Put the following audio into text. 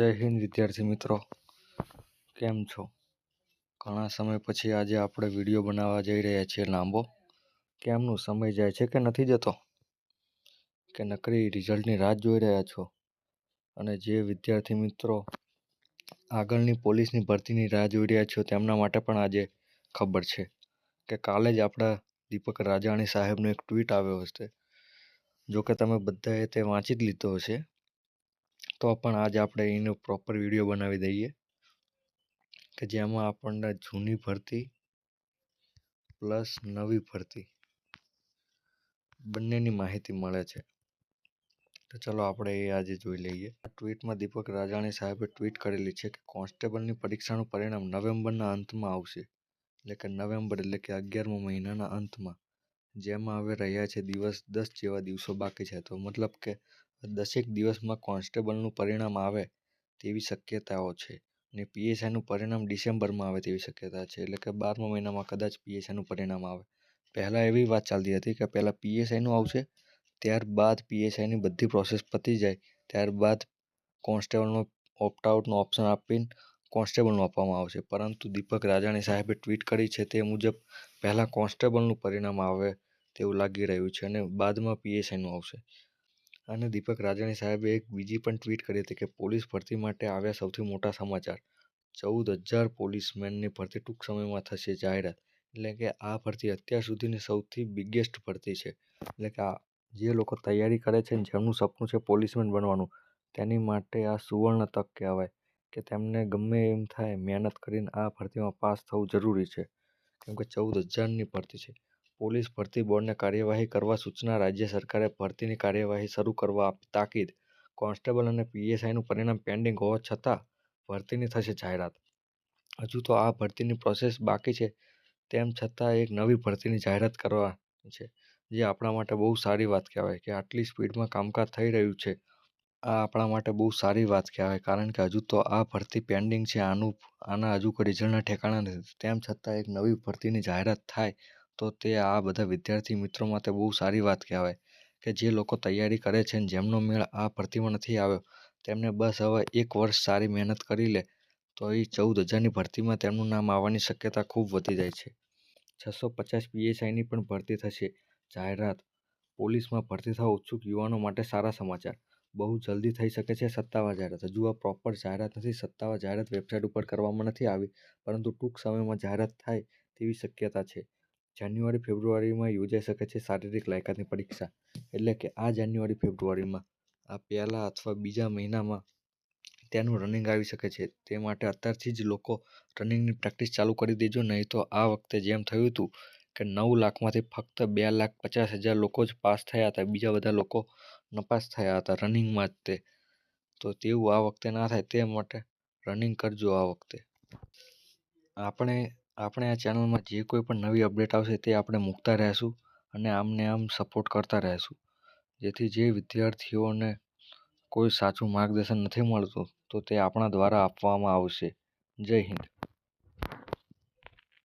જય હિન્દ વિદ્યાર્થી મિત્રો, કેમ છો? ઘણા સમય પછી આજે આપણે વિડીયો બનાવવા જઈ રહ્યા છીએ લાંબો. કેમનું સમય જાય છે કે નથી જતો? કે નકરી રિઝલ્ટની રાહ જોઈ રહ્યા છો? અને જે વિદ્યાર્થી મિત્રો આગળની પોલીસની ભરતીની રાહ જોઈ રહ્યા છો તેમના માટે પણ આજે ખબર છે કે કાલે જ આપણા દીપક રાજાણી સાહેબનો એક ટ્વીટ આવ્યો હશે. જો કે તમે બધાએ તે વાંચી જ લીધો હશે, તો પણ આજે આપણે એનો પ્રોપર વિડીયો બનાવી દઈએ કે જેમાં આપણને જૂની ભરતી પ્લસ નવી ભરતી બંનેની માહિતી મળે છે. તો ચલો આપણે એ આજે જોઈ લઈએ. આ ટ્વીટમાં દીપક રાજાણી સાહેબે ટ્વીટ કરેલી છે કે કોન્સ્ટેબલની પરીક્ષાનું પરિણામ નવેમ્બરના અંતમાં આવશે. એટલે કે નવેમ્બર એટલે કે 11મા મહિનાના અંતમાં, જેમાં હવે રહ્યા છે દિવસ 10 જેવા દિવસો બાકી છે. તો મતલબ કે 10એક દિવસમાં કોન્સ્ટેબલનું પરિણામ આવે તેવી શક્યતાઓ છે. અને પીએસઆઈનું પરિણામ ડિસેમ્બરમાં આવે તેવી શક્યતા છે. એટલે કે 12મા મહિનામાં કદાચ પીએસઆઈનું પરિણામ આવે. પહેલાં એવી વાત ચાલતી હતી કે પહેલાં પીએસઆઈનું આવશે, ત્યારબાદ પીએસઆઈની બધી પ્રોસેસ પતી જાય ત્યારબાદ કોન્સ્ટેબલનો ઓપ્ટઆઉટનો ઓપ્શન આપીને કોન્સ્ટેબલનું આપવામાં આવશે. પરંતુ દીપક રાજાણી સાહેબે ટ્વીટ કરી છે તે મુજબ પહેલાં કોન્સ્ટેબલનું પરિણામ આવે તેવું લાગી રહ્યું છે અને બાદમાં પીએસઆઈનું આવશે. અને દીપક રાજાણી સાહેબે એક બીજી પણ ટ્વીટ કરી હતી કે પોલીસ ભરતી માટે આવ્યા સૌથી મોટા સમાચાર. 14,000 પોલીસમેનની ભરતી ટૂંક સમયમાં થશે જાહેરાત. એટલે કે આ ભરતી અત્યાર સુધીની સૌથી બિગેસ્ટ ભરતી છે. એટલે કે જે લોકો તૈયારી કરે છે જેમનું સપનું છે પોલીસમેન બનવાનું, તેની માટે આ સુવર્ણ તક કહેવાય કે તેમને ગમે એમ થાય મહેનત કરીને આ ભરતીમાં પાસ થવું જરૂરી છે. કેમ કે 14,000ની ભરતી છે. પોલીસ ભરતી બોર્ડને કાર્યવાહી કરવા સૂચના. રાજ્ય સરકારે ભરતીની કાર્યવાહી શરૂ કરવા આપી તાકીદ. કોન્સ્ટેબલ અને પીએસઆઈનું પરિણામ પેન્ડિંગ હોવા છતાં ભરતીની થશે જાહેરાત. હજુ તો આ ભરતીની પ્રોસેસ બાકી છે, તેમ છતાં એક નવી ભરતીની જાહેરાત કરવાની છે, જે આપણા માટે બહુ સારી વાત કહેવાય કે આટલી સ્પીડમાં કામકાજ થઈ રહ્યું છે. આ આપણા માટે બહુ સારી વાત કહેવાય, કારણ કે હજુ તો આ ભરતી પેન્ડિંગ છે. આના હજુ કોઈ રિઝલ્ટના ઠેકાણા નથી. તેમ છતાં એક નવી ભરતીની જાહેરાત થાય તો તે આ બધા વિદ્યાર્થી મિત્રો માટે બહુ સારી વાત કહેવાય કે જે લોકો તૈયારી કરે છે અને જેમનો મેળ આ ભરતીમાં નથી આવ્યો તેમને બસ હવે 1 વર્ષ સારી મહેનત કરી લે તો એ 14,000ની ભરતીમાં તેમનું નામ આવવાની શક્યતા ખૂબ વધી જાય છે. 650 પીએસઆઈની પણ ભરતી થશે જાહેરાત. પોલીસમાં ભરતી થવા ઉત્સુક યુવાનો માટે સારા સમાચાર. બહુ જલ્દી થઈ શકે છે સત્તાવાર જાહેરાત. હજુ આ પ્રોપર જાહેરાત નથી, સત્તાવાર જાહેરાત વેબસાઇટ ઉપર કરવામાં નથી આવી, પરંતુ ટૂંક સમયમાં જાહેરાત થાય તેવી શક્યતા છે. જાન્યુઆરી ફેબ્રુઆરીમાં યોજાઈ શકે છે શારીરિક લાયકાતની પરીક્ષા. એટલે કે આ જાન્યુઆરી ફેબ્રુઆરીમાં, આ પહેલા અથવા બીજા મહિનામાં તેનું રનિંગ આવી શકે છે. તે માટે અત્યારથી જ લોકો રનિંગની પ્રેક્ટિસ ચાલુ કરી દેજો, નહીં તો આ વખતે જેમ થયું હતું કે 9 લાખમાંથી ફક્ત 2,50,000 લોકો જ પાસ થયા હતા, બીજા બધા લોકો નપાસ થયા હતા રનિંગમાં જ. તો તેવું આ વખતે ના થાય તે માટે રનિંગ કરજો આ વખતે. આપણે આ ચેનલમાં જે કોઈ પણ નવી અપડેટ આવશે તે આપણે મૂકતા રહેશું અને આમને આમ સપોર્ટ કરતા રહેશું, જેથી જે વિદ્યાર્થીઓને કોઈ સાચું માર્ગદર્શન નથી મળતું તો તે આપણા દ્વારા આપવામાં આવશે. જય હિન્દ.